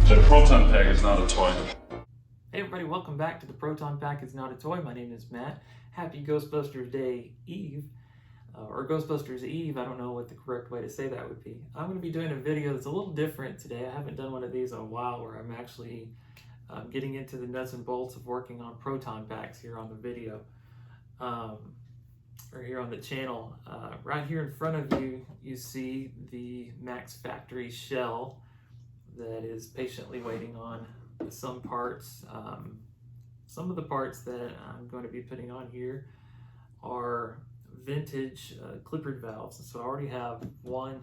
The Proton pack is not a toy. Hey everybody, welcome back to the Proton Pack is Not a Toy. My name is Matt. Happy Ghostbusters Day Eve, or Ghostbusters Eve. I don't know what the correct way to say that would be. I'm going to be doing a video that's a little different today. I haven't done one of these in a while where I'm actually getting into the nuts and bolts of working on Proton packs here on the video, or here on the channel. Right here in front of you, you see the Max Factory shell that is patiently waiting on some parts. Some of the parts that I'm going to be putting on here are vintage Clippard valves. So I already have one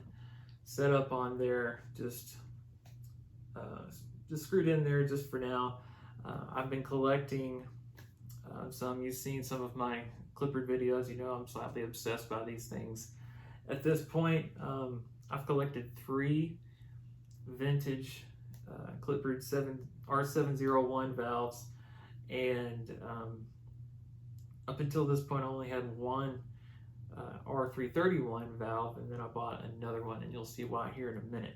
set up on there, just screwed in there just for now. I've been collecting some. You've seen some of my Clippard videos. You know I'm slightly obsessed by these things. At this point, I've collected 3 vintage Clippard R701 valves, and up until this point I only had one R331 valve, and then I bought another one, and you'll see why here in a minute.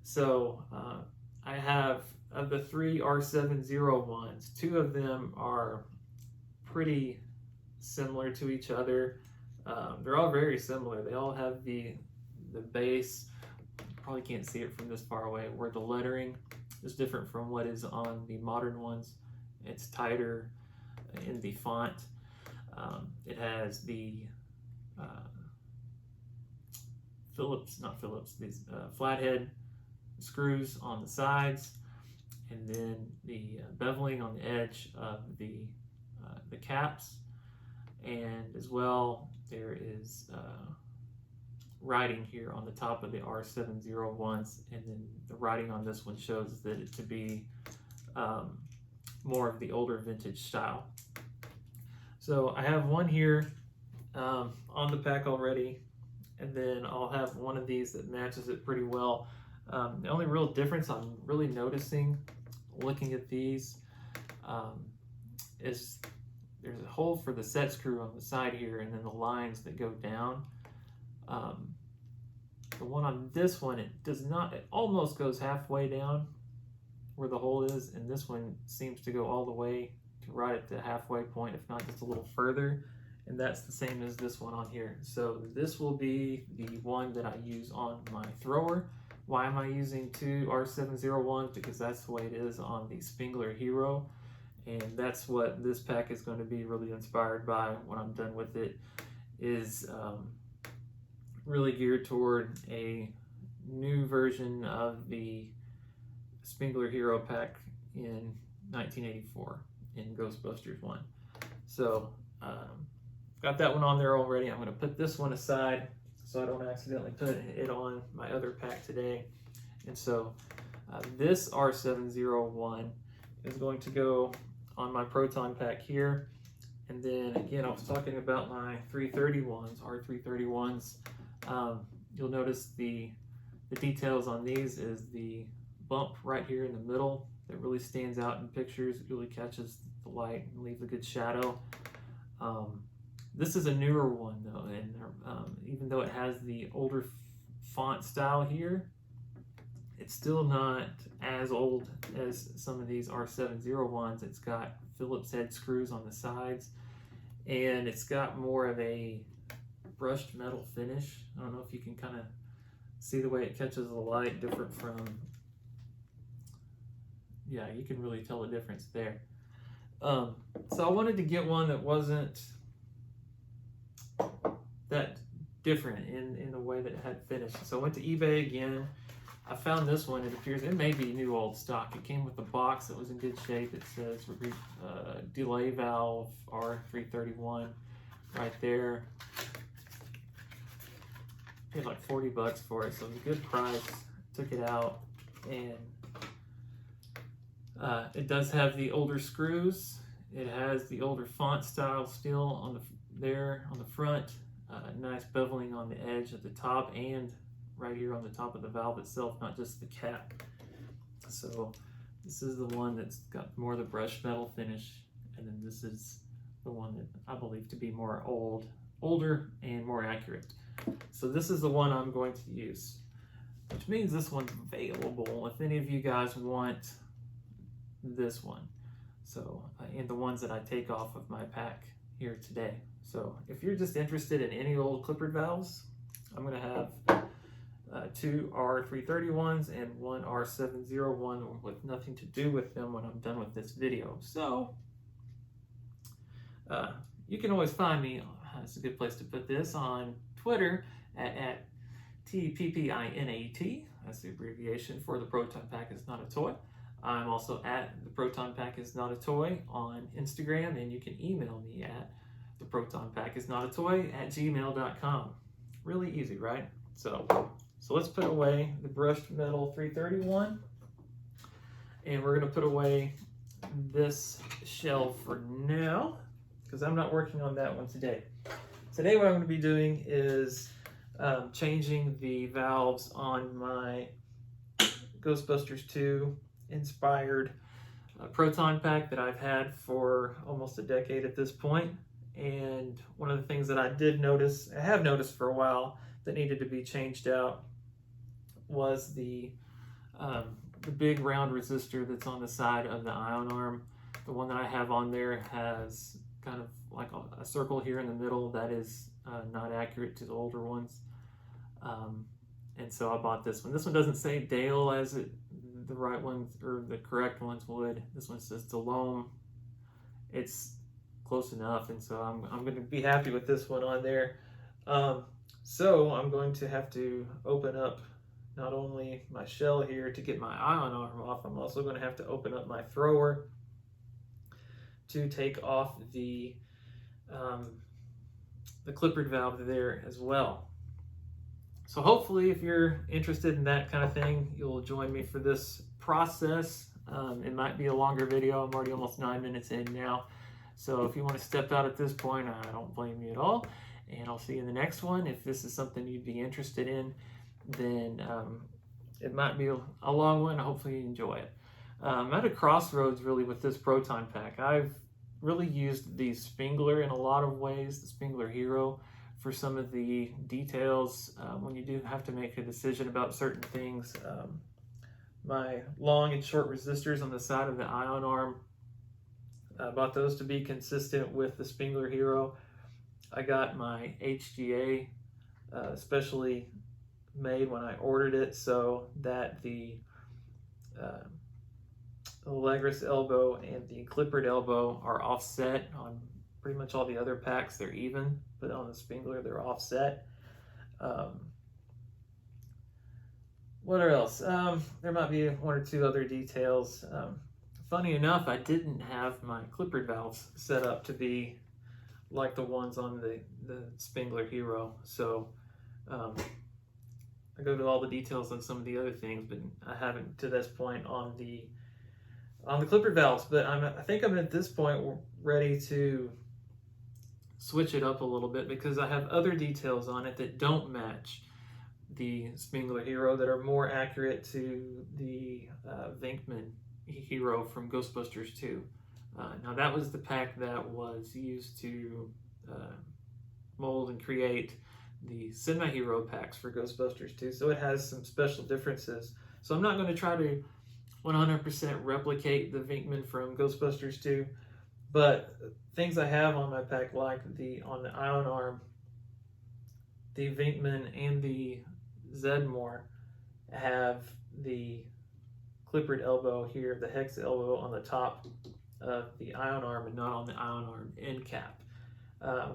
So I have, of the 3 R701s, 2 of them are pretty similar to each other. They're all very similar. They all have the base. Probably can't see it from this far away, where the lettering is different from what is on the modern ones. It's tighter in the font. It has the these flathead screws on the sides, and then the beveling on the edge of the caps, and as well there is writing here on the top of the R701s, and then the writing on this one shows that it to be more of the older vintage style. So I have one here on the pack already, and then I'll have one of these that matches it pretty well. The only real difference I'm really noticing looking at these is there's a hole for the set screw on the side here, and then the lines that go down. The one on this one, it does not, it almost goes halfway down where the hole is, and this one seems to go all the way to right at the halfway point, if not just a little further, and that's the same as this one on here. So this will be the one that I use on my thrower. Why am I using 2 R701s? Because that's the way it is on the Spengler Hero, and that's what this pack is going to be really inspired by when I'm done with it, is really geared toward a new version of the Spengler Hero pack in 1984 in Ghostbusters 1. So got that one on there already. I'm going to put this one aside so I don't accidentally put it on my other pack today. And so this R701 is going to go on my Proton pack here. And then again, I was talking about my 331s, R331s. You'll notice the details on these is the bump right here in the middle that really stands out in pictures. It really catches the light and leaves a good shadow. This is a newer one though, and even though it has the older font style here, it's still not as old as some of these R701s. It's got Phillips head screws on the sides, and it's got more of a brushed metal finish. I don't know if you can kind of see the way it catches the light, different from, yeah, you can really tell the difference there. So I wanted to get one that wasn't that different in the way that it had finished. So I went to eBay again. I found this one. It appears, it may be new old stock. It came with a box that was in good shape. It says delay valve R331 right there. Paid like 40 bucks for it, so it was a good price. Took it out, and it does have the older screws. It has the older font style still on the front. Nice beveling on the edge at the top and right here on the top of the valve itself, not just the cap. So this is the one that's got more of the brushed metal finish, and then this is the one that I believe to be more older and more accurate. So this is the one I'm going to use. which means this one's available if any of you guys want this one. So, and the ones that I take off of my pack here today. So if you're just interested in any old Clippard valves, I'm going to have two R331s and one R701 with nothing to do with them when I'm done with this video. So you can always find me, that's a good place to put this, on Twitter at TPPINAT. That's the abbreviation for the Proton Pack is Not a Toy. I'm also at the Proton Pack is Not a Toy on Instagram, and you can email me at the Proton Pack is Not a Toy at gmail.com. Really easy, right? So let's put away the brushed metal 331, and we're going to put away this shell for now because I'm not working on that one today. Today what I'm going to be doing is changing the valves on my Ghostbusters 2 inspired Proton Pack that I've had for almost a decade at this point. And one of the things that I have noticed for a while that needed to be changed out was the big round resistor that's on the side of the ion arm. The one that I have on there has kind of like a circle here in the middle that is not accurate to the older ones. And so I bought this one. This one doesn't say Dale as the right ones or the correct ones would. This one says Delome. It's close enough, and so I'm going to be happy with this one on there. So I'm going to have to open up not only my shell here to get my ion arm off, I'm also going to have to open up my thrower to take off the Clippard valve there as well. So hopefully if you're interested in that kind of thing, you'll join me for this process. It might be a longer video. I'm already almost 9 minutes in now. So if you want to step out at this point, I don't blame you at all. And I'll see you in the next one. If this is something you'd be interested in, then it might be a long one. Hopefully you enjoy it. I'm at a crossroads really with this Proton Pack. I've really used the Spengler in a lot of ways, the Spengler Hero, for some of the details when you do have to make a decision about certain things. My long and short resistors on the side of the ion arm, I bought those to be consistent with the Spengler Hero. I got my HGA specially made when I ordered it so that the Allegris elbow and the Clippard elbow are offset. On pretty much all the other packs they're even, but on the Spengler they're offset. What else? There might be one or two other details. Funny enough, I didn't have my Clippard valves set up to be like the ones on the Spengler Hero, so I go to all the details on some of the other things, but I haven't to this point on the Clippard valves. But I think I'm at this point ready to switch it up a little bit because I have other details on it that don't match the Spengler Hero that are more accurate to the Venkman Hero from Ghostbusters 2. Now that was the pack that was used to mold and create the Cinema Hero packs for Ghostbusters 2, so it has some special differences. So I'm not going to try to 100% replicate the Venkman from Ghostbusters 2, but things I have on my pack, like on the ion arm, the Venkman and the Zedmore have the Clippard elbow here, the hex elbow on the top of the ion arm and not on the ion arm end cap.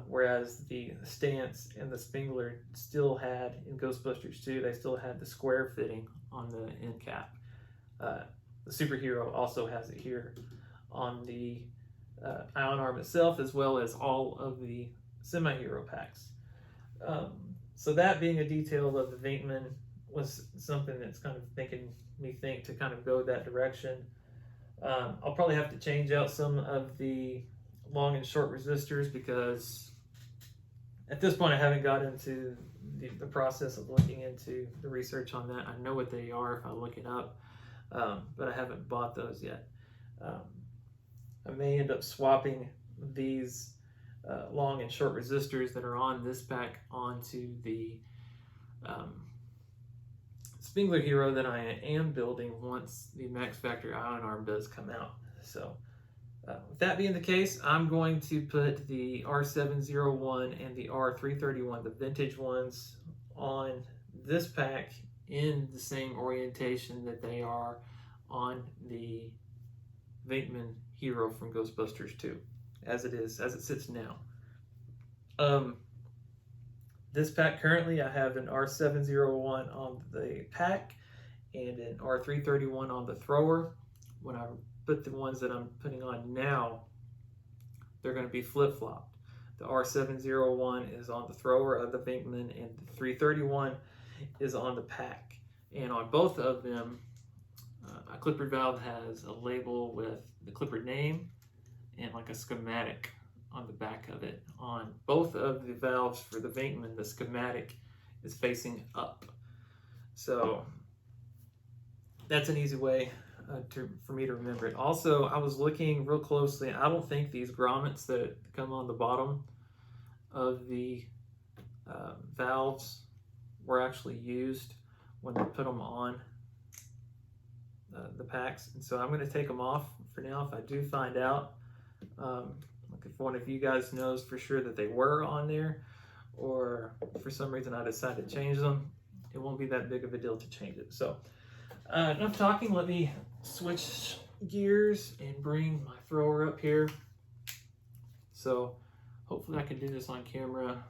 Whereas the Stance and the Spengler still had, in Ghostbusters 2, they still had the square fitting on the end cap. The Superhero also has it here on the ion arm itself, as well as all of the Semi-Hero packs. So that being a detail of the Venkman was something that's kind of making me think to kind of go that direction. I'll probably have to change out some of the long and short resistors because at this point I haven't got into the process of looking into the research on that. I know what they are if I look it up, but I haven't bought those yet. I may end up swapping these long and short resistors that are on this pack onto the Spengler Hero that I am building once the Max Factory Ion Arm does come out. So with that being the case, I'm going to put the R701 and the R331, the vintage ones, on this pack in the same orientation that they are on the Venkman Hero from Ghostbusters 2, as it sits now. This pack currently, I have an R701 on the pack and an R331 on the thrower. When I put the ones that I'm putting on now, they're going to be flip-flopped. The R701 is on the thrower of the Venkman, and the 331 is on the pack. And on both of them, a Clippard valve has a label with the Clippard name and like a schematic on the back of it. On both of the valves for the Venkman, the schematic is facing up. So that's an easy way for me to remember it. Also, I was looking real closely. I don't think these grommets that come on the bottom of the valves were actually used when they put them on the packs. And so I'm going to take them off for now. If I do find out, if one of you guys knows for sure that they were on there, or for some reason I decide to change them, it won't be that big of a deal to change it. So enough talking, let me switch gears and bring my thrower up here. So hopefully I can do this on camera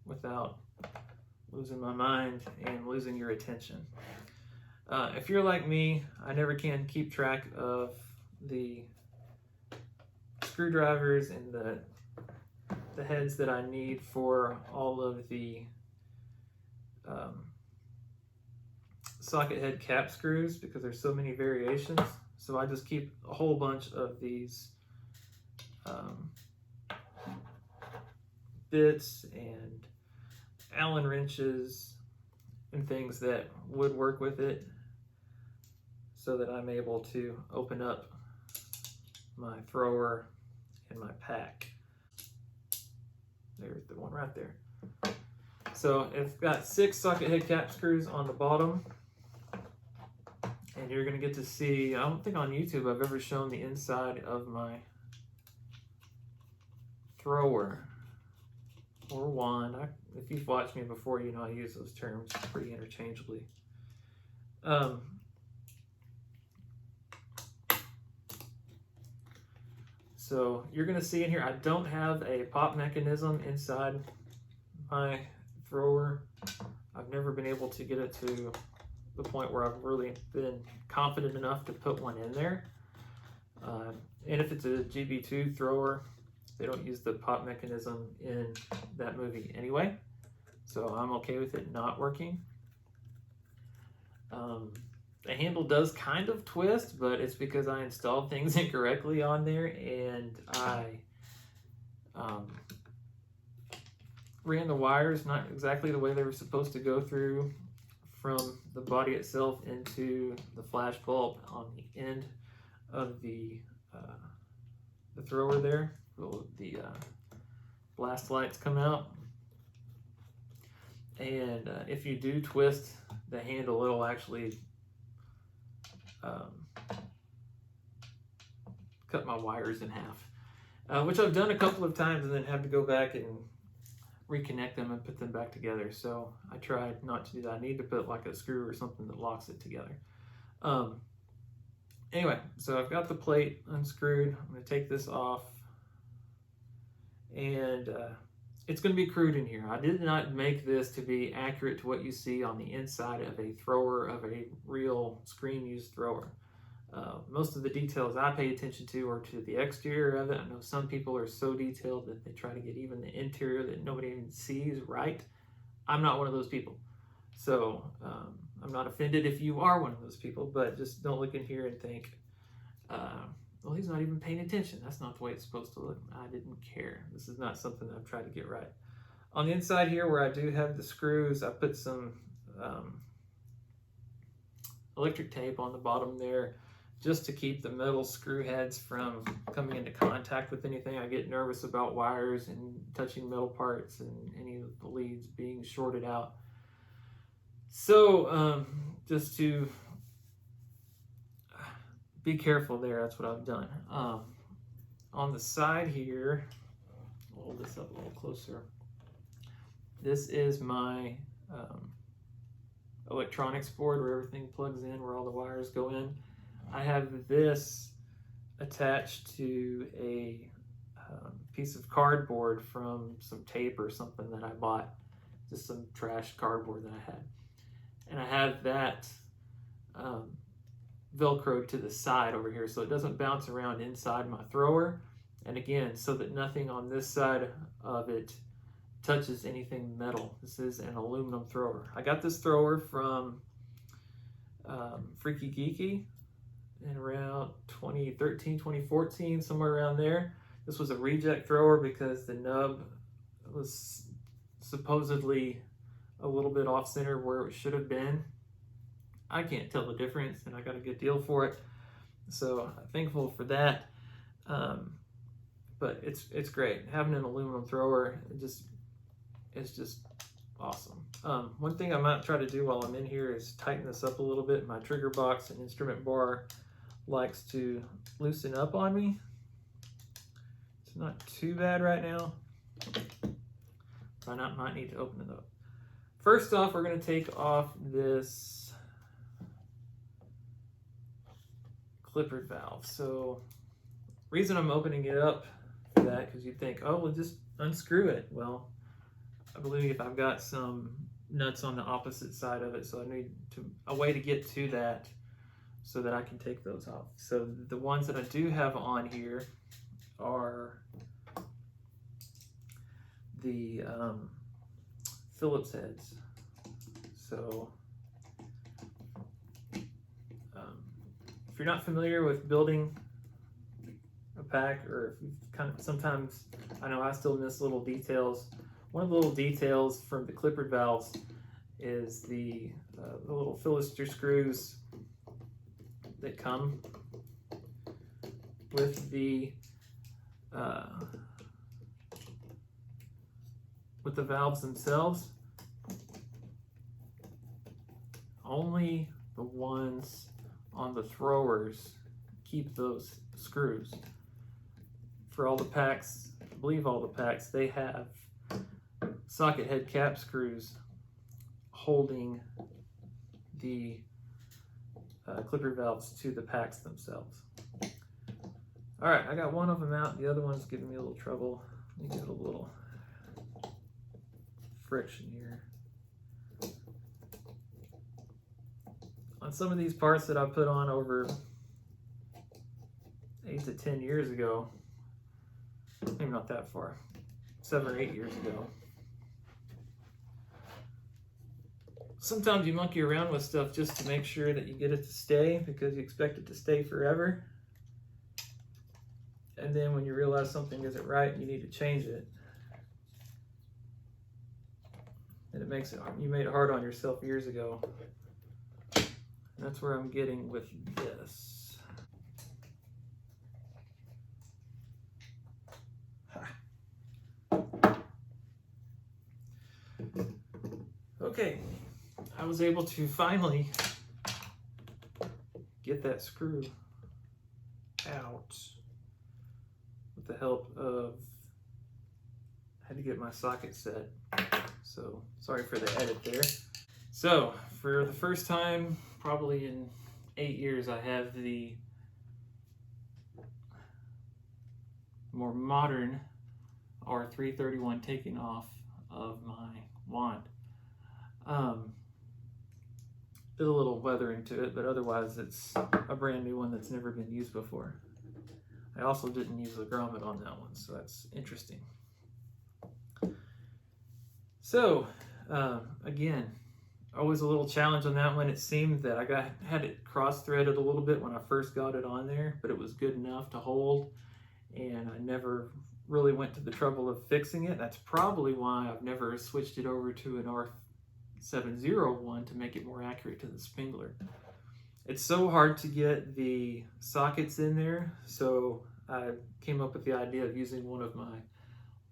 without losing my mind and losing your attention. If you're like me, I never can keep track of the screwdrivers and the heads that I need for all of the socket head cap screws, because there's so many variations. So I just keep a whole bunch of these bits and Allen wrenches and things that would work with it, so that I'm able to open up my thrower and my pack. There's the one right there. So I've got 6 socket head cap screws on the bottom, and you're going to get to see, I don't think on YouTube I've ever shown the inside of my thrower or wand. If you've watched me before, you know I use those terms pretty interchangeably. So you're going to see in here, I don't have a pop mechanism inside my thrower. I've never been able to get it to the point where I've really been confident enough to put one in there. And if it's a GB2 thrower, they don't use the pop mechanism in that movie anyway. So I'm okay with it not working. The handle does kind of twist, but it's because I installed things incorrectly on there, and I ran the wires not exactly the way they were supposed to go through from the body itself into the flash bulb on the end of the thrower there. The blast lights come out, and if you do twist the handle, it'll actually cut my wires in half, which I've done a couple of times and then have to go back and reconnect them and put them back together. So I tried not to do that. I need to put like a screw or something that locks it together. Anyway, so I've got the plate unscrewed. I'm going to take this off, and it's going to be crude in here. I did not make this to be accurate to what you see on the inside of a thrower, of a real screen used thrower. Most of the details I pay attention to are to the exterior of it. I know some people are so detailed that they try to get even the interior that nobody even sees right. I'm not one of those people. So I'm not offended if you are one of those people, but just don't look in here and think, well, he's not even paying attention. That's not the way it's supposed to look. I didn't care. This is not something that I've tried to get right. On the inside here where I do have the screws, I put some electric tape on the bottom there, just to keep the metal screw heads from coming into contact with anything. I get nervous about wires and touching metal parts and any of the leads being shorted out. So just to be careful there, that's what I've done. On the side here, I'll hold this up a little closer. This is my electronics board where everything plugs in, where all the wires go in. I have this attached to a piece of cardboard from some tape or something that I bought, just some trash cardboard that I had. And I have that Velcroed to the side over here so it doesn't bounce around inside my thrower. And again, so that nothing on this side of it touches anything metal. This is an aluminum thrower. I got this thrower from Freaky Geeky in around 2013, 2014, somewhere around there. This was a reject thrower because the nub was supposedly a little bit off center where it should have been. I can't tell the difference, and I got a good deal for it, so I'm thankful for that. But it's great having an aluminum thrower. It's just awesome. One thing I might try to do while I'm in here is tighten this up a little bit. My trigger box and instrument bar likes to loosen up on me. It's not too bad right now. I might need to open it up. First off, we're going to take off this Clippard valve. So reason I'm opening it up for that, because you'd think, oh, we'll just unscrew it. Well, I believe I've got some nuts on the opposite side of it, so I need a way to get to that so that I can take those off. So the ones that I do have on here are the Phillips heads. So if you're not familiar with building a pack, or if you kind of, sometimes, I know I still miss little details. One of the little details from the Clippard valves is the little Resistor screws that come with the valves themselves. Only the ones on the throwers keep those screws. For all the packs, I believe all the packs, they have socket head cap screws holding the Clippard valves to the packs themselves. All right, I got one of them out. The other one's giving me a little trouble. Let me give it a little friction here. On some of these parts that I put on over 8 to 10 years ago, maybe not that far, 7 or 8 years ago, sometimes you monkey around with stuff just to make sure that you get it to stay, because you expect it to stay forever. And then when you realize something isn't right and you need to change it, and it makes it hard. You made it hard on yourself years ago. And that's where I'm getting with this. Okay, I was able to finally get that screw out with the help of, I had to get my socket set. So sorry for the edit there. So for the first time, probably in 8 years, I have the more modern R331 taken off of my wand. Did a little weathering to it, but otherwise it's a brand new one that's never been used before. I also didn't use the grommet on that one, so that's interesting. So again, always a little challenge on that one. It seemed that I had it cross-threaded a little bit when I first got it on there, but it was good enough to hold, and I never really went to the trouble of fixing it. That's probably why I've never switched it over to an R701 to make it more accurate to the spindler. It's so hard to get the sockets in there, so I came up with the idea of using one of my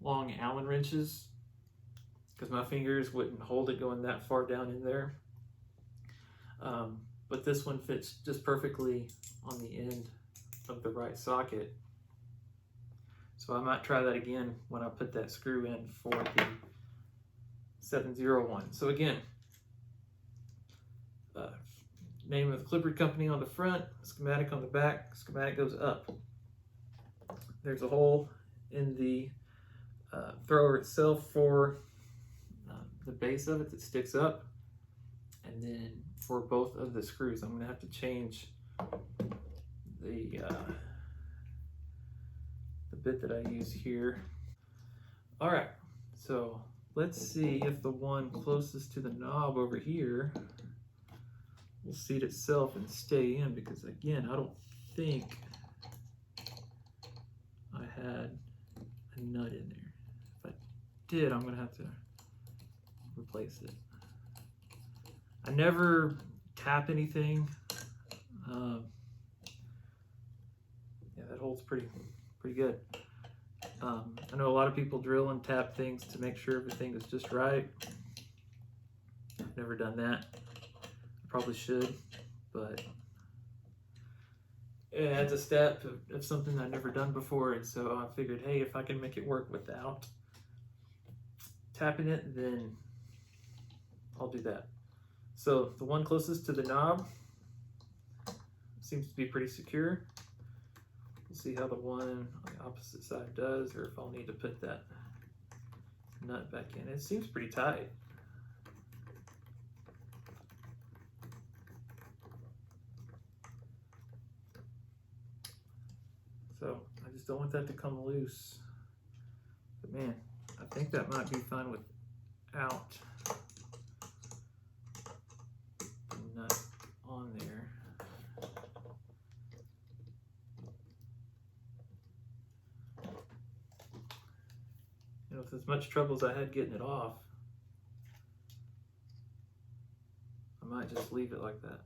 long Allen wrenches, because my fingers wouldn't hold it going that far down in there. But this one fits just perfectly on the end of the right socket. So I might try that again when I put that screw in for the 701. So again, name of the Clippard company on the front, schematic on the back, schematic goes up. There's a hole in the thrower itself for the base of it that sticks up, and then for both of the screws I'm going to have to change the bit that I use here. All right, so let's see if the one closest to the knob over here will seat itself and stay in, because again, I don't think I had a nut in there. If I did, I'm gonna have to replace it. I never tap anything. Yeah, that holds pretty good. I know a lot of people drill and tap things to make sure everything is just right. I've never done that. I probably should, but it adds a step of something I've never done before, and so I figured, hey, if I can make it work without tapping it, then I'll do that. So the one closest to the knob seems to be pretty secure. We'll see how the one on the opposite side does, or if I'll need to put that nut back in. It seems pretty tight. So I just don't want that to come loose. But man, I think that might be fine without the nut on there. You know, with as much trouble as I had getting it off, I might just leave it like that.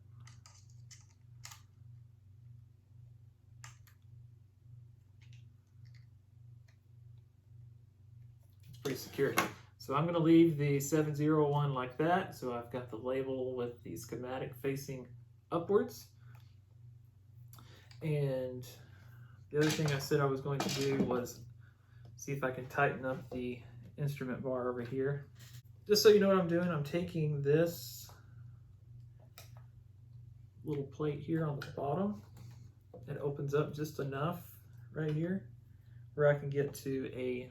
It's pretty secure. So I'm going to leave the 701 like that. So I've got the label with the schematic facing upwards. And the other thing I said I was going to do was see if I can tighten up the instrument bar over here. Just so you know what I'm doing, I'm taking this little plate here on the bottom. It opens up just enough right here where I can get to a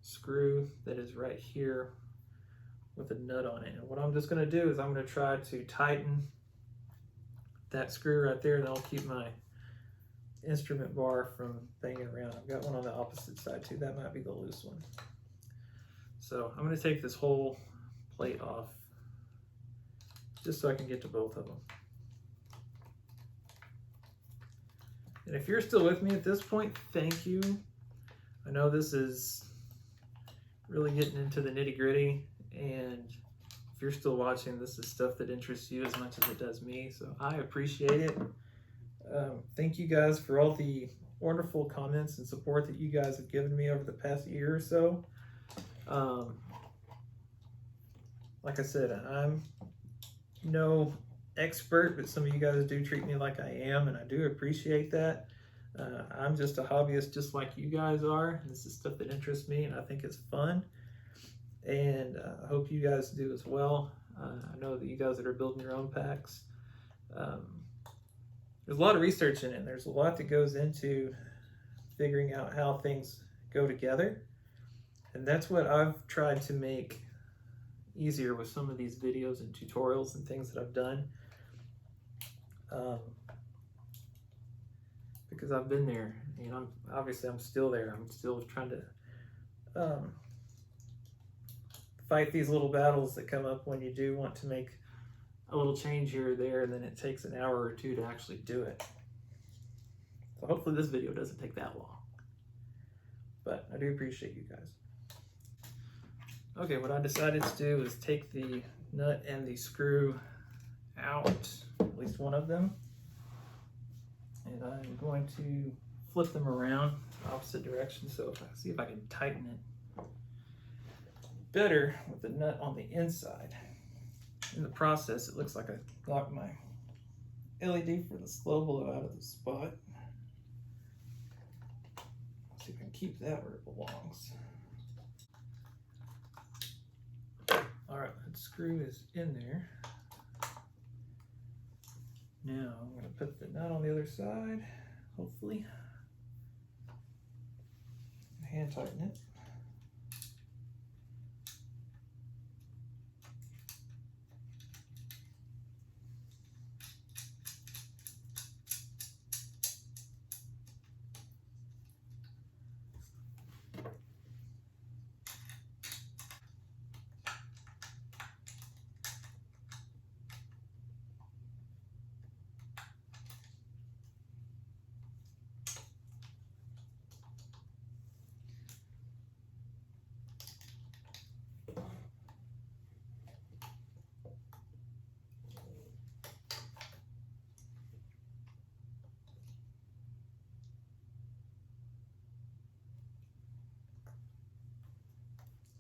screw that is right here with a nut on it. And what I'm just going to do is I'm going to try to tighten that screw right there, and I'll keep my instrument bar from banging around. I've got one on the opposite side too. That might be the loose one. So I'm going to take this whole plate off just so I can get to both of them. And if you're still with me at this point, thank you. I know this is really getting into the nitty-gritty, and if you're still watching, this is stuff that interests you as much as it does me, so I appreciate it. Thank you guys for all the wonderful comments and support that you guys have given me over the past year or so. Like I said, I'm no expert, but some of you guys do treat me like I am, and I do appreciate that. I'm just a hobbyist just like you guys are. This is stuff that interests me, and I think it's fun, and I hope you guys do as well. I know that you guys that are building your own packs, there's a lot of research in it, and there's a lot that goes into figuring out how things go together, and that's what I've tried to make easier with some of these videos and tutorials and things that I've done, because I've been there, and I'm still there. I'm still trying to fight these little battles that come up when you do want to make a little change here or there, and then it takes an hour or two to actually do it. So hopefully this video doesn't take that long, but I do appreciate you guys. Okay, what I decided to do is take the nut and the screw out, at least one of them, and I'm going to flip them around the opposite direction, so if I see if I can tighten it better with the nut on the inside. in the process, it looks like I knocked my LED for the slow blow out of the spot. See if I can keep that where it belongs. Alright, that screw is in there. Now I'm going to put the nut on the other side, hopefully. Hand tighten it.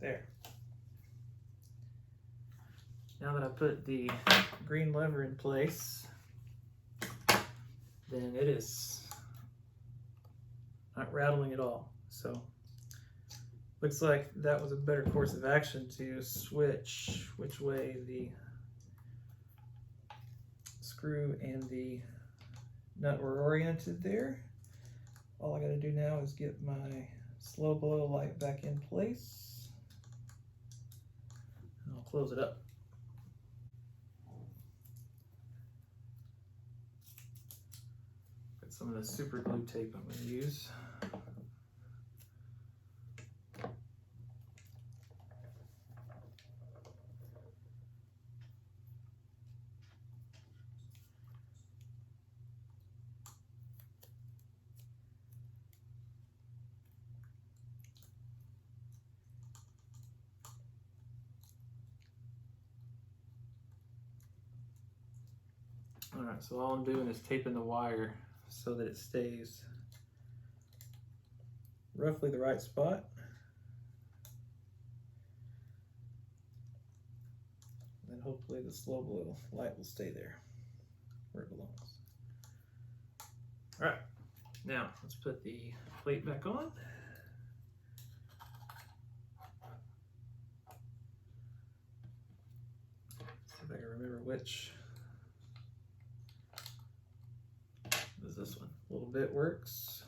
There. Now that I put the green lever in place, then it is not rattling at all. So looks like that was a better course of action to switch which way the screw and the nut were oriented there. All I gotta do now is get my slow blow light back in place. And I'll close it up. Got some of the super glue tape I'm gonna use. Alright, so all I'm doing is taping the wire so that it stays roughly the right spot. And then hopefully the slow blow light will stay there where it belongs. Alright, now let's put the plate back on. See if I can remember which. This one, a little bit works.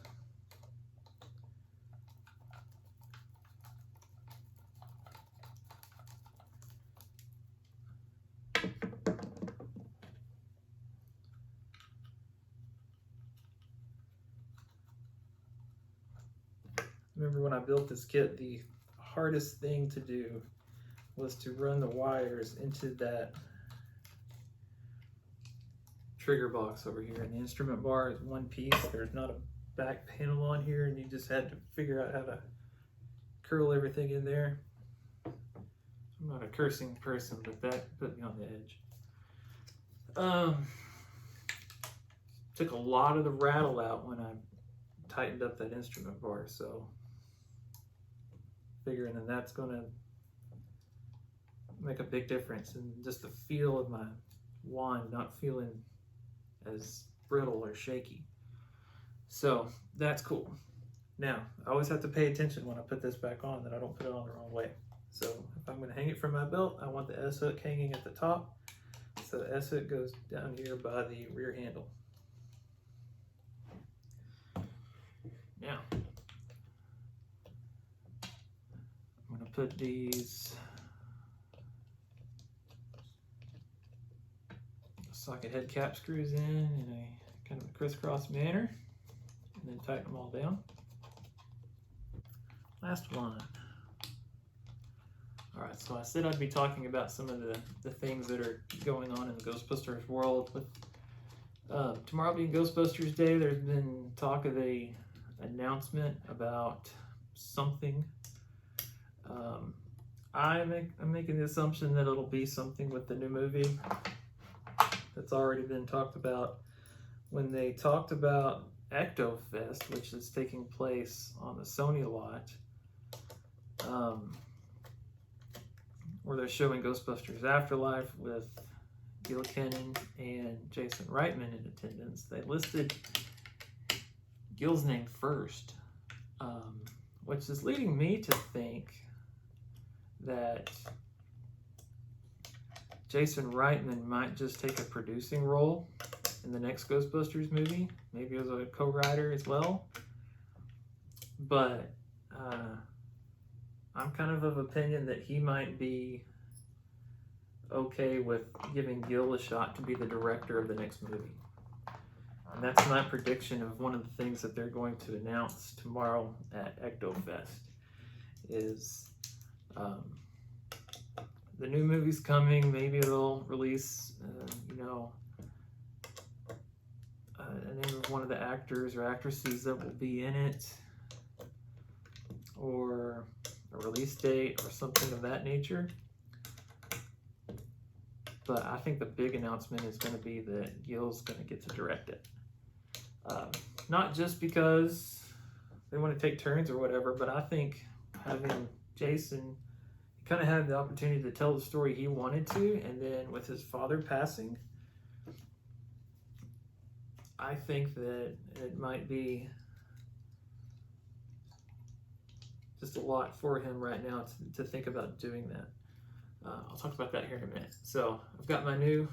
Remember when I built this kit, the hardest thing to do was to run the wires into that trigger box over here, and the instrument bar is one piece. There's not a back panel on here, and you just had to figure out how to curl everything in there. I'm not a cursing person, but that put me on the edge. Took a lot of the rattle out when I tightened up that instrument bar, so figuring that that's gonna make a big difference in just the feel of my wand not feeling as brittle or shaky. So that's cool. Now, I always have to pay attention when I put this back on that I don't put it on the wrong way. So if I'm gonna hang it from my belt, I want the S-hook hanging at the top. So the S-hook goes down here by the rear handle. Now, I'm gonna put these socket head cap screws in a kind of a crisscross manner, and then tighten them all down. Last one. All right, so I said I'd be talking about some of the things that are going on in the Ghostbusters world. With tomorrow being Ghostbusters Day, there's been talk of a announcement about something. I'm making the assumption that it'll be something with the new movie that's already been talked about. When they talked about Ectofest, which is taking place on the Sony lot, where they're showing Ghostbusters Afterlife with Gil Kenan and Jason Reitman in attendance, they listed Gil's name first, which is leading me to think that Jason Reitman might just take a producing role in the next Ghostbusters movie, maybe as a co-writer as well. But I'm kind of opinion that he might be okay with giving Gil a shot to be the director of the next movie. And that's my prediction of one of the things that they're going to announce tomorrow at EctoFest is the new movie's coming. Maybe it'll release, a name of one of the actors or actresses that will be in it, or a release date or something of that nature. But I think the big announcement is going to be that Gil's going to get to direct it. Not just because they want to take turns or whatever, but I think having Jason kind of had the opportunity to tell the story he wanted to, and then with his father passing, I think that it might be just a lot for him right now to think about doing that. I'll talk about that here in a minute. So I've got my new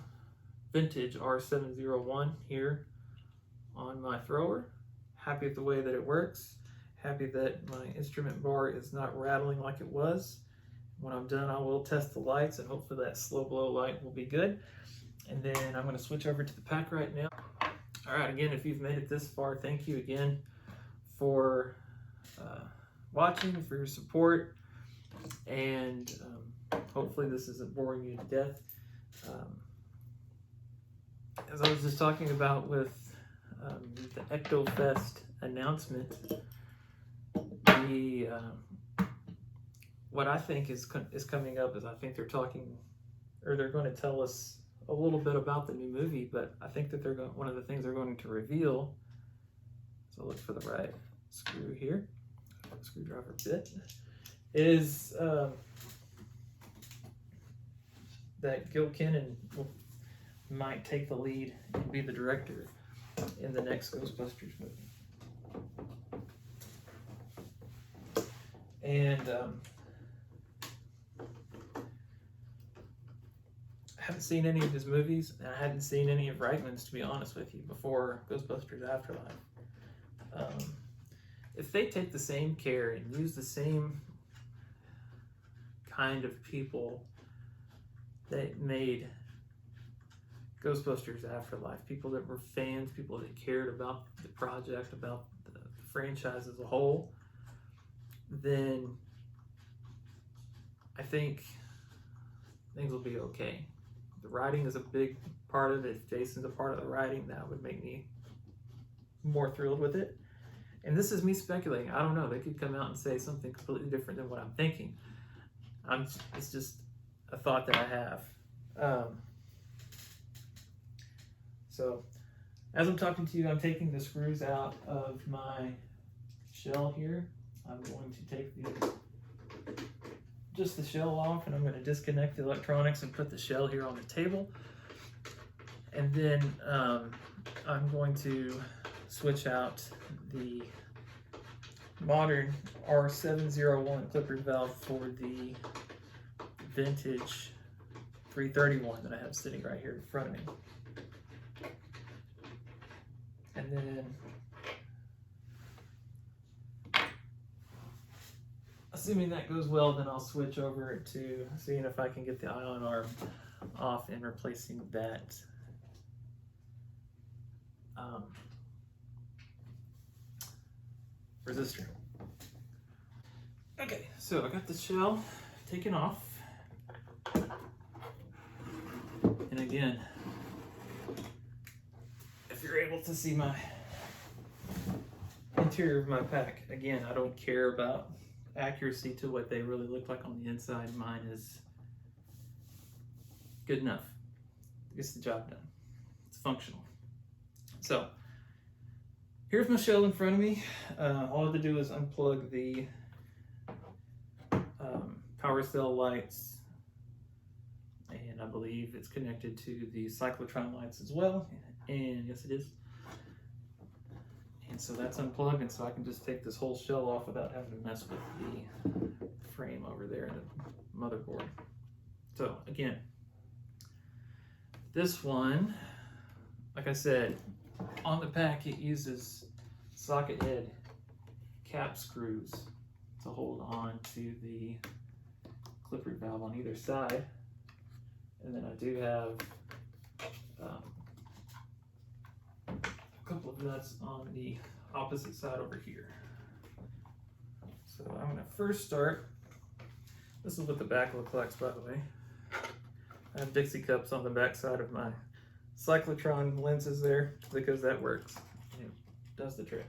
vintage R701 here on my thrower. Happy with the way that it works. Happy that my instrument bar is not rattling like it was. When I'm done, I will test the lights, and hopefully that slow blow light will be good. And then I'm going to switch over to the pack right now. All right, again, if you've made it this far, thank you again for watching, for your support, and hopefully this isn't boring you to death. As I was just talking about with the EctoFest announcement, what I think is coming up is I think they're talking, or they're going to tell us a little bit about the new movie, but I think that one of the things they're going to reveal, so look for the right screw here, screwdriver bit, is that Gil Kenan might take the lead and be the director in the next Ghostbusters movie. And I haven't seen any of his movies, and I hadn't seen any of Reitman's, to be honest with you, before Ghostbusters Afterlife. If they take the same care and use the same kind of people that made Ghostbusters Afterlife, people that were fans, people that cared about the project, about the franchise as a whole, then I think things will be okay. The writing is a big part of it. If Jason's a part of the writing, that would make me more thrilled with it. And this is me speculating. I don't know. They could come out and say something completely different than what I'm thinking. It's just a thought that I have. So, as I'm talking to you, I'm taking the screws out of my shell here. I'm going to take just the shell off, and I'm going to disconnect the electronics and put the shell here on the table. And then I'm going to switch out the modern R701 Clippard valve for the vintage 331 that I have sitting right here in front of me. And then, assuming that goes well, then I'll switch over to seeing if I can get the ion arm off and replacing that resistor. Okay, so I got the shell taken off. And again, if you're able to see my interior of my pack, again, I don't care about accuracy to what they really look like on the inside. Mine is good enough. It gets the job done. It's functional. So here's my shell in front of me. All I have to do is unplug the power cell lights and I believe it's connected to the cyclotron lights as well, and yes it is. And so that's unplugged, and so I can just take this whole shell off without having to mess with the frame over there in the motherboard. So again, this one, like I said, on the pack it uses socket head cap screws to hold on to the Clippard valve on either side. And then I do have a couple of nuts on the opposite side over here. So I'm going to first start. This is what the back looks like, by the way. I have Dixie cups on the back side of my cyclotron lenses there because that works. It does the trick.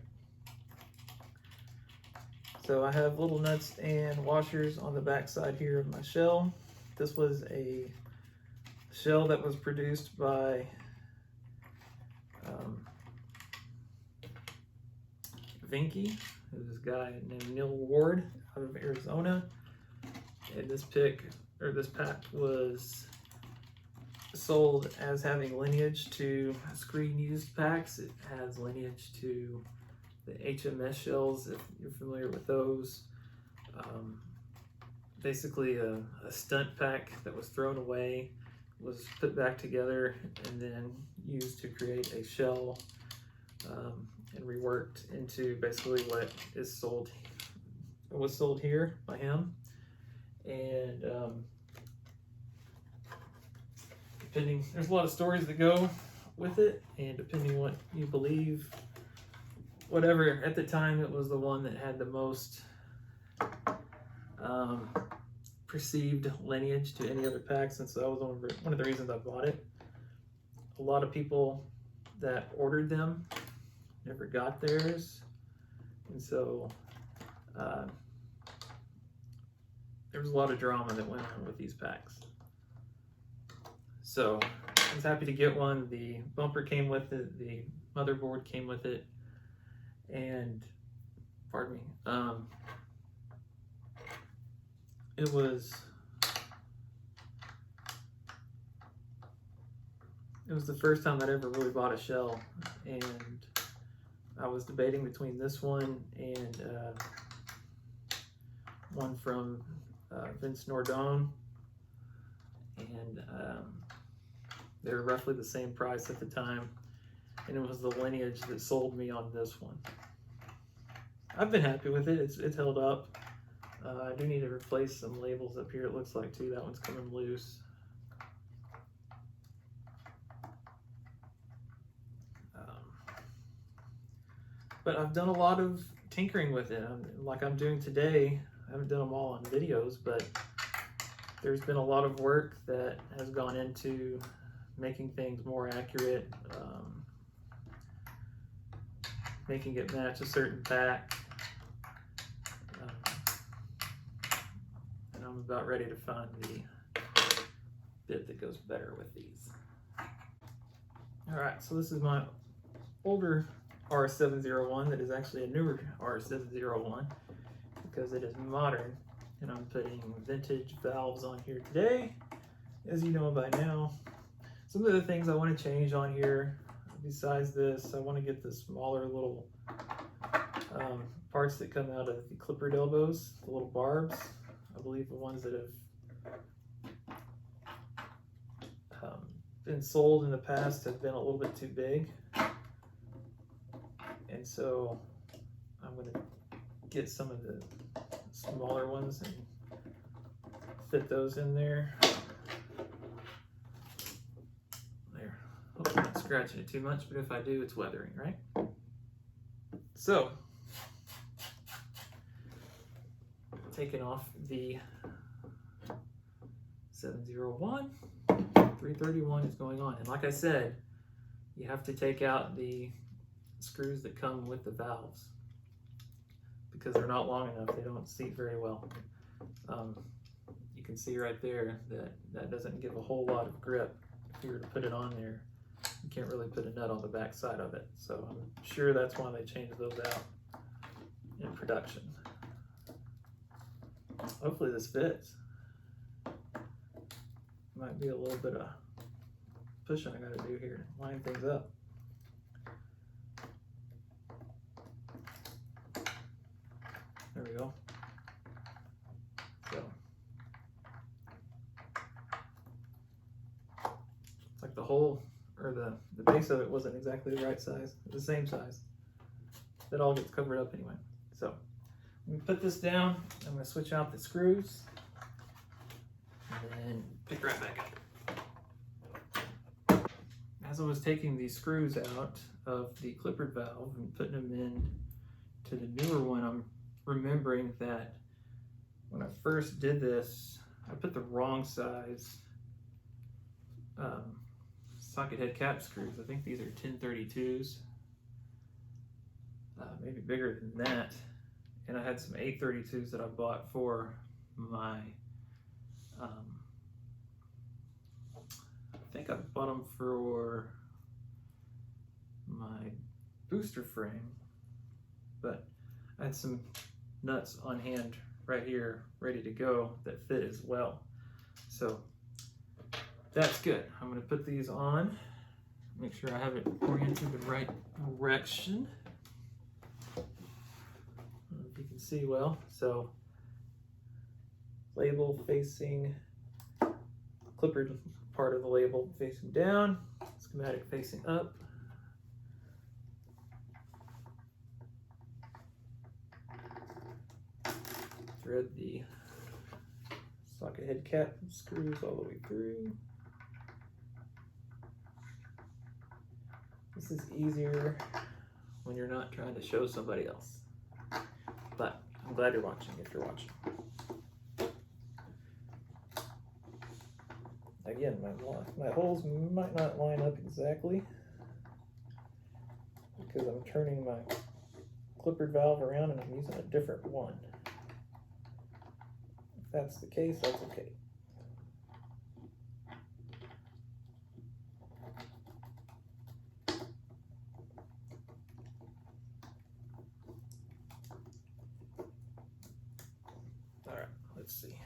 So I have little nuts and washers on the back side here of my shell. This was a shell that was produced by Vinky. There's this guy named Neil Ward out of Arizona. And this pack was sold as having lineage to screen used packs. It has lineage to the HMS shells, if you're familiar with those. Basically a stunt pack that was thrown away was put back together and then used to create a shell and reworked into basically what is sold. It was sold here by him, and depending, there's a lot of stories that go with it, and depending what you believe, whatever, at the time it was the one that had the most perceived lineage to any other packs, and so that was one of the reasons I bought it. A lot of people that ordered them never got theirs, and so there was a lot of drama that went on with these packs. So I was happy to get one. The bumper came with it, the motherboard came with it, and pardon me, it was the first time I'd ever really bought a shell, and I was debating between this one and one from Vince Nordone, and they were roughly the same price at the time, and it was the lineage that sold me on this one. I've been happy with it. It's held up. I do need to replace some labels up here, it looks like, too. That one's coming loose. But I've done a lot of tinkering with it, like I'm doing today. I haven't done them all on videos, but there's been a lot of work that has gone into making things more accurate, making it match a certain pack. And I'm about ready to find the bit that goes better with these. All right, so this is my older R701 that is actually a newer R701 because it is modern, and I'm putting vintage valves on here today, as you know by now. Some of the things I want to change on here, besides this, I want to get the smaller little parts that come out of the Clippard elbows, the little barbs. I believe the ones that have been sold in the past have been a little bit too big. And so I'm going to get some of the smaller ones and fit those in there. There. Hope I'm not scratching it too much, but if I do, it's weathering, right? So, taking off the 701, 331 is going on. And like I said, you have to take out the screws that come with the valves because they're not long enough. They don't seat very well. You can see right there that doesn't give a whole lot of grip. If you were to put it on there, you can't really put a nut on the back side of it. So I'm sure that's why they changed those out in production. Hopefully this fits. I'm might be a little bit of pushing I gotta do here, line things up. There we go. So it's like the hole, or the base of it wasn't exactly the right size, the same size. That all gets covered up anyway. So I'm gonna put this down, I'm gonna switch out the screws, and then pick right back up. As I was taking these screws out of the Clippard valve and putting them in to the newer one, I'm remembering that when I first did this, I put the wrong size socket head cap screws. I think these are 1032s, maybe bigger than that. And I had some 832s that I bought for my, I think I bought them for my booster frame, but I had some nuts on hand right here ready to go that fit as well. So that's good. I'm going to put these on, make sure I have it oriented the right direction. I don't know if you can see well. So label facing, Clippard part of the label facing down, schematic facing up. Thread the socket head cap screws all the way through. This is easier when you're not trying to show somebody else. But I'm glad you're watching if you're watching. Again, my holes might not line up exactly because I'm turning my Clippard valve around and I'm using a different one. If that's the case, that's okay. All right, let's see.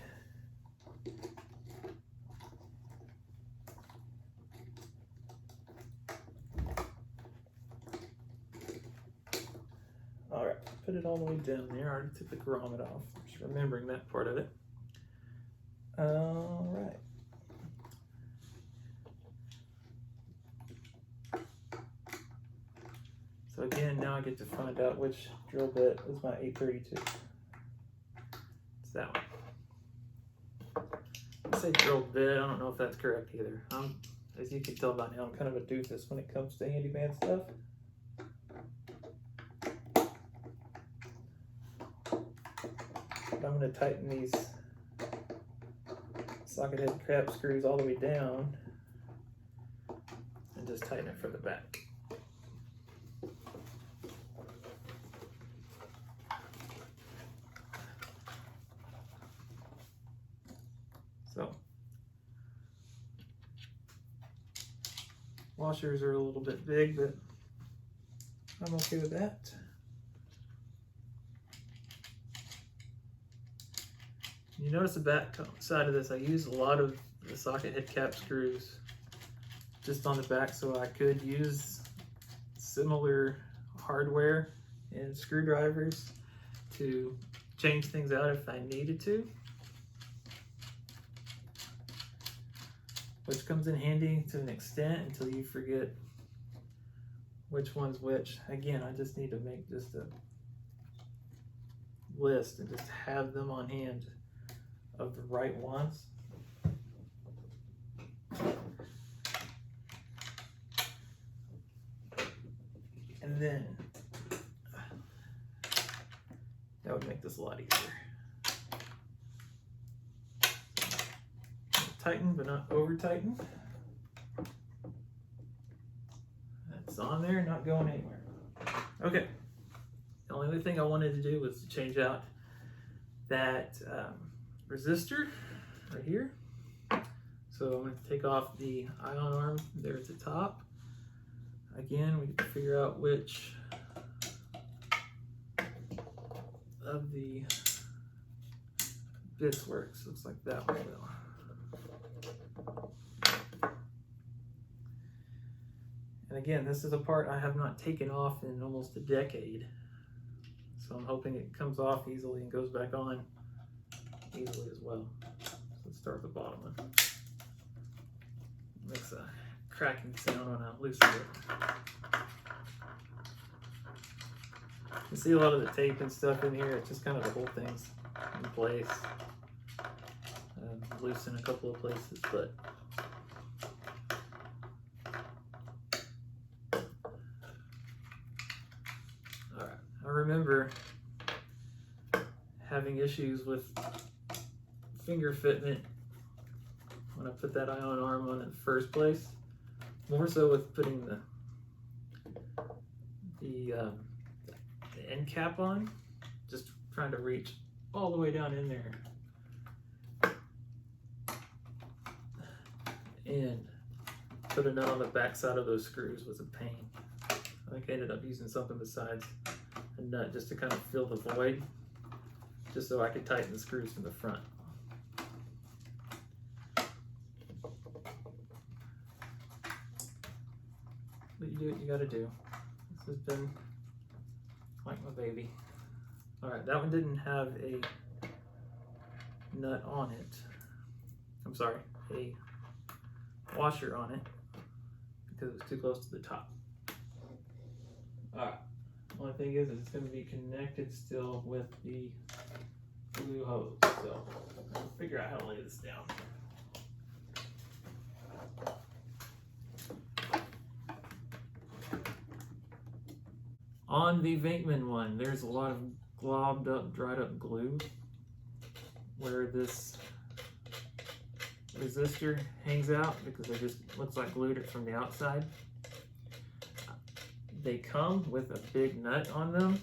All right, put it all the way down there. I already took the grommet off, just remembering that part of it. All right. So again, now I get to find out which drill bit is my 832. It's that one. I say drill bit, I don't know if that's correct either. As you can tell by now, I'm kind of a doofus when it comes to handyman stuff. But I'm going to tighten these socket head cap screws all the way down and just tighten it from the back. So washers are a little bit big, but I'm okay with that. You notice the back side of this, I use a lot of the socket head cap screws just on the back, so I could use similar hardware and screwdrivers to change things out if I needed to, which comes in handy to an extent until you forget which one's which. Again, I just need to make just a list and just have them on hand of the right ones. And then that would make this a lot easier. Tighten, but not over tighten. That's on there, not going anywhere. Okay. The only other thing I wanted to do was to change out that resistor right here. So I'm going to take off the ion arm there at the top. Again, we have to figure out which of the bits works. Looks like that one will. And again, this is a part I have not taken off in almost a decade. So I'm hoping it comes off easily and goes back on easily as well. So let's start with the bottom one. It makes a cracking sound when I loosen it. You see a lot of the tape and stuff in here. It's just kind of the whole thing's in place. Loose in a couple of places, but all right. I remember having issues with finger fitment when I put that ion arm on in the first place. More so with putting the end cap on, just trying to reach all the way down in there. And put a nut on the back side of those screws was a pain. I think I ended up using something besides a nut just to kind of fill the void, just so I could tighten the screws from the front. But you do what you gotta do. This has been like my baby. All right, that one didn't have a nut on it. I'm sorry, a washer on it because it was too close to the top. All right, only thing is it's going to be connected still with the blue hose, so I'll figure out how to lay this down. On the Venkman one, there's a lot of globbed up, dried up glue where this resistor hangs out because it just looks like glued it from the outside. They come with a big nut on them.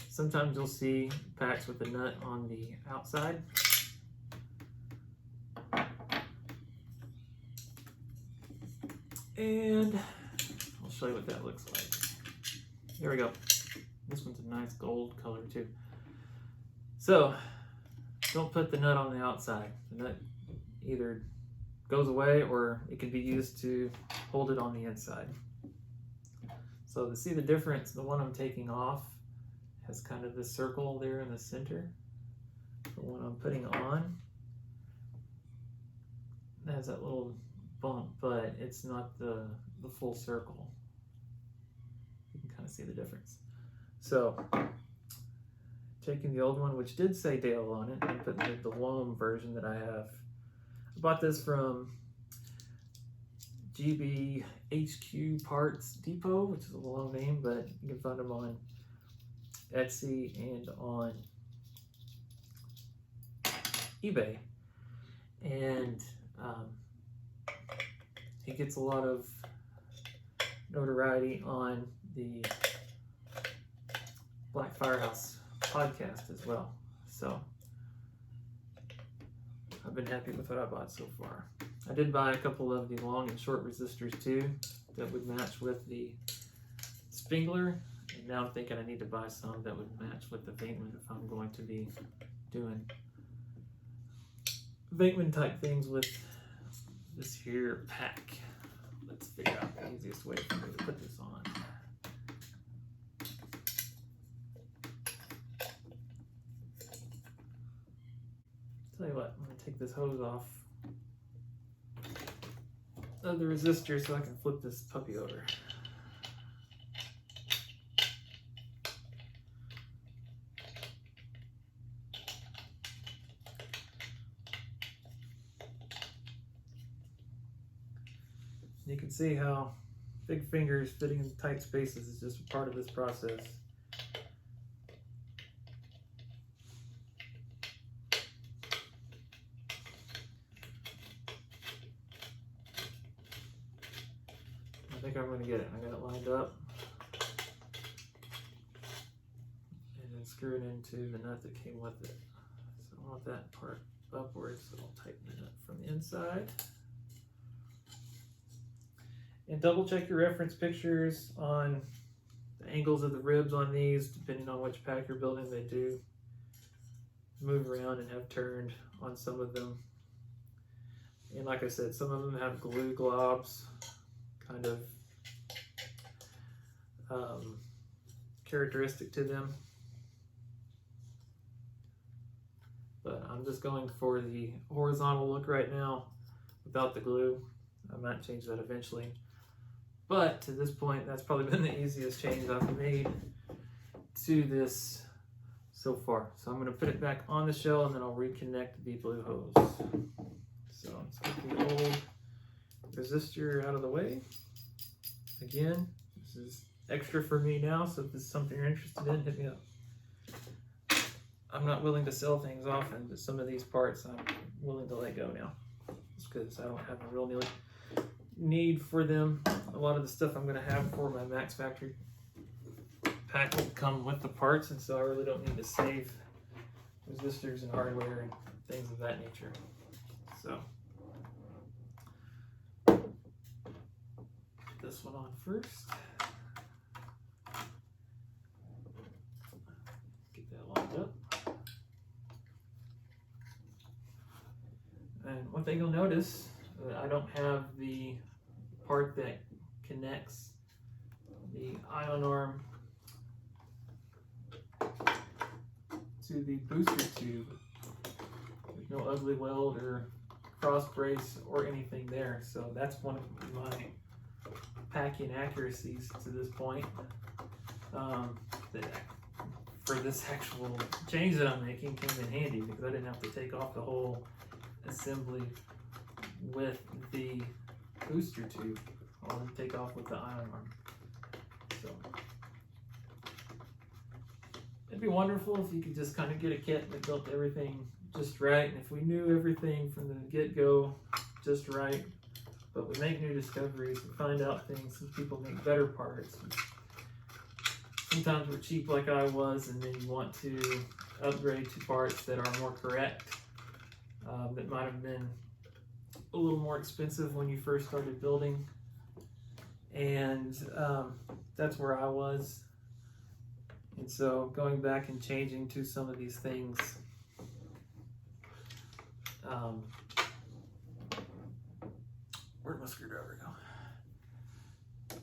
Sometimes you'll see packs with the nut on the outside. And I'll show you what that looks like. There we go. This one's a nice gold color too. So don't put the nut on the outside. The nut either goes away or it can be used to hold it on the inside. So to see the difference, the one I'm taking off has kind of this circle there in the center. The one I'm putting on has that little bump, but it's not the full circle. You can kind of see the difference. So taking the old one, which did say Dale on it, and putting the loam version that I have. I bought this from GB HQ Parts Depot, which is a long name, but you can find them on Etsy and on eBay. And it gets a lot of notoriety on the Black Firehouse podcast as well. So I've been happy with what I bought so far. I did buy a couple of the long and short resistors too that would match with the Spengler, and now I'm thinking I need to buy some that would match with the Venkman if I'm going to be doing Venkman type things with this here pack. Let's figure out the easiest way for me to put this on. Tell you what, I'm going to take this hose off of the resistor so I can flip this puppy over. You can see how big fingers fitting in tight spaces is just a part of this process. I think I'm going to get it. I got it lined up. And then screw it into the nut that came with it. So I want that part upwards, so I'll tighten it up from the inside. And double check your reference pictures on the angles of the ribs on these, depending on which pack you're building. They do move around and have turned on some of them. And like I said, some of them have glue globs kind of characteristic to them. But I'm just going for the horizontal look right now without the glue. I might change that eventually. But to this point, that's probably been the easiest change I've made to this so far. So I'm going to put it back on the shell and then I'll reconnect the blue hose. So let's get the old resistor out of the way. Again, this is extra for me now, so if this is something you're interested in, hit me up. I'm not willing to sell things often, but some of these parts I'm willing to let go now. Just because I don't have a real need for them. A lot of the stuff I'm going to have for my Max Factory pack will come with the parts, and so I really don't need to save resistors and hardware and things of that nature. So, put this one on first. Get that lined up. And one thing you'll notice, I don't have the part that connects the ion arm to the booster tube. There's no ugly weld or cross brace or anything there, so that's one of my packing accuracies to this point. That for this actual change that I'm making came in handy because I didn't have to take off the whole assembly with the booster tube. I'll take off with the ion arm. So it'd be wonderful if you could just kind of get a kit that built everything just right, and if we knew everything from the get-go just right. But we make new discoveries, we find out things, some people make better parts. Sometimes we're cheap like I was, and then you want to upgrade to parts that are more correct, that might have been a little more expensive when you first started building. And that's where I was. And so going back and changing to some of these things, where'd my screwdriver go?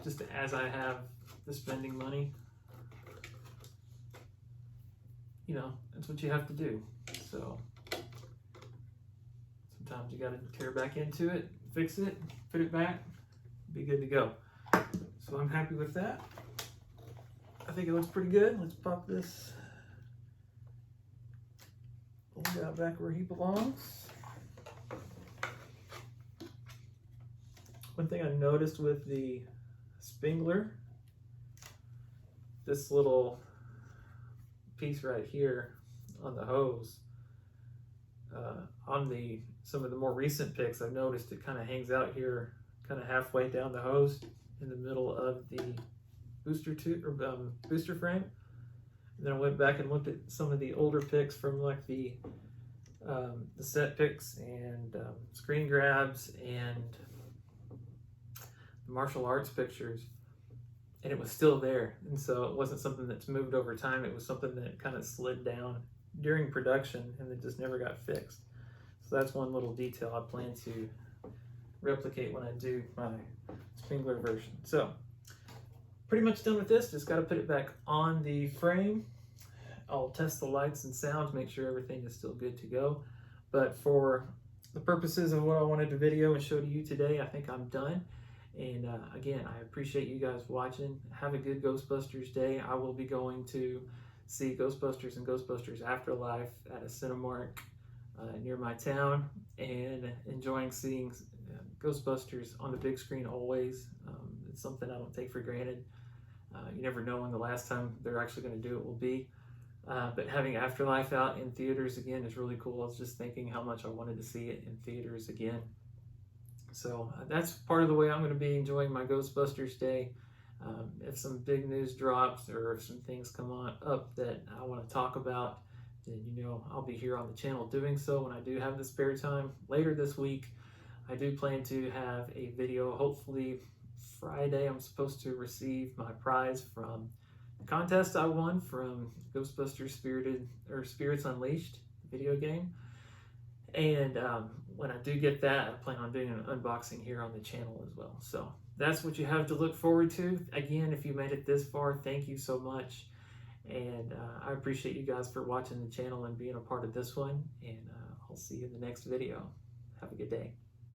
Just as I have the spending money, you know, that's what you have to do. So sometimes you gotta tear back into it, fix it, put it back, be good to go. So I'm happy with that. I think it looks pretty good. Let's pop this old guy back where he belongs. One thing I noticed with the Spingler, this little piece right here on the hose, on some of the more recent pics, I've noticed it kind of hangs out here, kind of halfway down the hose in the middle of the booster tube or booster frame. And then I went back and looked at some of the older pics from like the set pics and screen grabs and the martial arts pictures, and it was still there. And so it wasn't something that's moved over time. It was something that kind of slid down during production and then just never got fixed. So that's one little detail I plan to replicate when I do my Spingler version. So pretty much done with this. Just got to put it back on the frame. I'll test the lights and sounds, make sure everything is still good to go. But for the purposes of what I wanted to video and show to you today, I think I'm done. And again, I appreciate you guys watching. Have a good Ghostbusters day. I will be going to see Ghostbusters and Ghostbusters Afterlife at a Cinemark near my town, and enjoying seeing Ghostbusters on the big screen always. It's something I don't take for granted. You never know when the last time they're actually going to do it will be. But having Afterlife out in theaters again is really cool. I was just thinking how much I wanted to see it in theaters again. So that's part of the way I'm going to be enjoying my Ghostbusters day. If some big news drops or if some things come up that I want to talk about, then you know I'll be here on the channel doing so when I do have the spare time. Later this week, I do plan to have a video. Hopefully Friday, I'm supposed to receive my prize from the contest I won from Ghostbusters Spirits Unleashed video game. And when I do get that, I plan on doing an unboxing here on the channel as well. So that's what you have to look forward to. Again, if you made it this far, thank you so much. And I appreciate you guys for watching the channel and being a part of this one. And I'll see you in the next video. Have a good day.